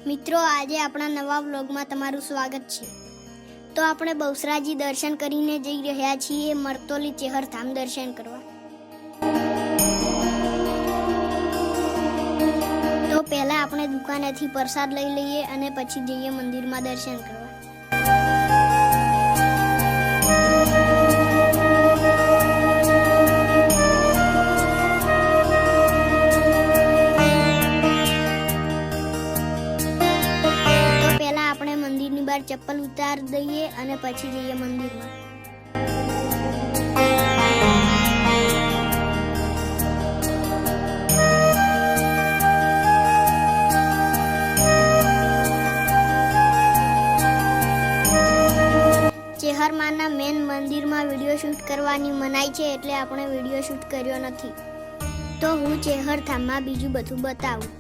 મિત્રો, આજે આપણા નવા વ્લોગમાં તમારું સ્વાગત છે। તો આપણે બહુસરાજી દર્શન કરીને જઈ રહ્યા છીએ મરતોલી ચેહર ધામ દર્શન કરવા। તો પહેલા આપણે દુકાનેથી પ્રસાદ લઈ લઈએ અને પછી જઈએ મંદિરમાં દર્શન કરવા। चप्पल उतार दઈએ અને પછી જઈએ મંદિરમાં। ચેહરમાંના મેન મંદિરમાં વિડિયો શૂટ કરવાની મનાઈ છે, એટલે આપણે વિડિયો શૂટ કર્યો નથી। તો હું ચેહર ધામમાં બીજું બધું બતાવું।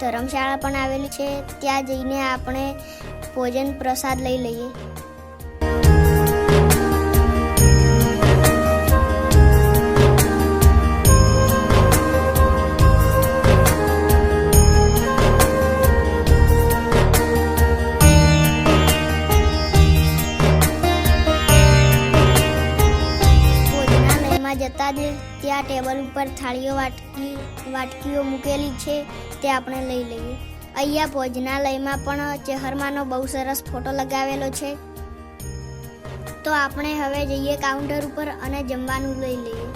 ધર્મશાળા પણ આવેલી છે, ત્યાં જઈને આપણે ભોજન પ્રસાદ લઈ લઈએ। ભોજનાલયમાં જતા જ ત્યાં ટેબલ ઉપર થાળીઓ વાટકીઓ મૂકેલી છે, તે આપણે લઈ લઈએ। અહીંયા ભોજનાલયમાં પણ ચેહરમાંનો બહુ સરસ ફોટો લગાવેલો છે। તો આપણે હવે જઈએ કાઉન્ટર ઉપર અને જમવાનું લઈ લઈએ।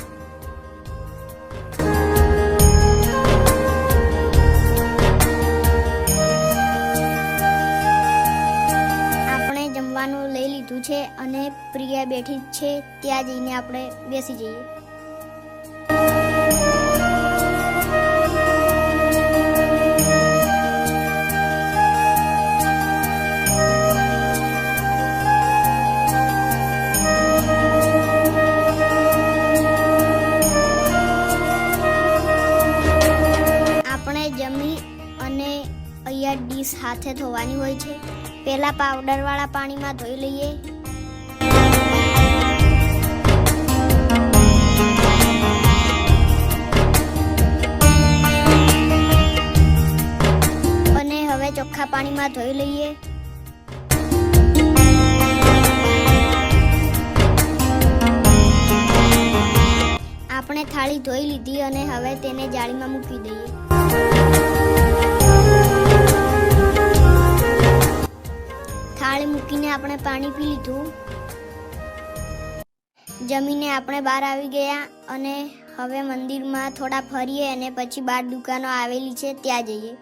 આપણે જમવાનું લઈ લીધું છે અને પ્રિયા બેઠી છે, ત્યાં જઈને આપણે બેસી જઈએ। જમી અને અહીંયા ડીશ હાથે ધોવાની હોય છે। પહેલા પાવડરવાળા પાણીમાં ધોઈ લઈએ। અને હવે ચોખ્ખા પાણીમાં ધોઈ લઈએ। આપણે થાળી ધોઈ લીધી અને હવે તેને જાળીમાં મૂકી દઈએ। થાળી મૂકીને આપણે પાણી પી લીધું। જમીને આપણે બહાર આવી ગયા અને હવે મંદિરમાં થોડા ફરીએ અને પછી બહાર દુકાનો આવેલી છે, ત્યાં જઈએ।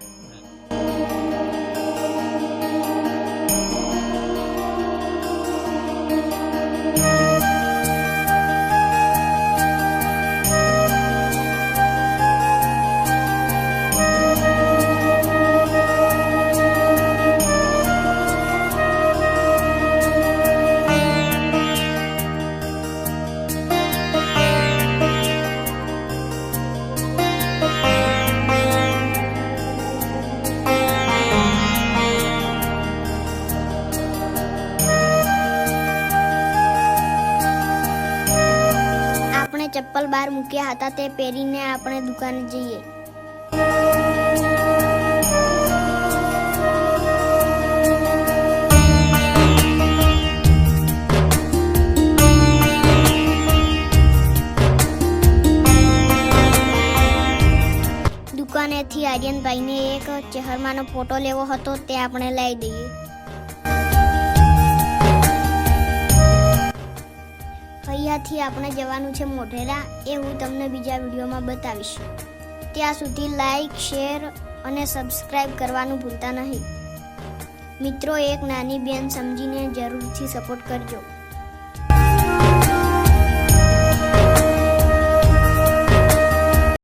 ચપ્પલ બહાર મૂક્યા હતા, તે પહેરીને આપણે દુકાને જઈએ। દુકાનેથી આર્યનભાઈને એક ચેહરમાંનો ફોટો લેવો હતો, તે આપણે લઈ દઈએ। અહીંયાથી આપણે જવાનું છે મોઢેરા, એ હું તમને બીજા વિડીયોમાં બતાવીશ। ત્યાં સુધી લાઈક, શેર અને સબસ્ક્રાઈબ કરવાનું ભૂલતા નહીં। મિત્રો, એક નાની બેન સમજીને જરૂરથી સપોર્ટ કરજો।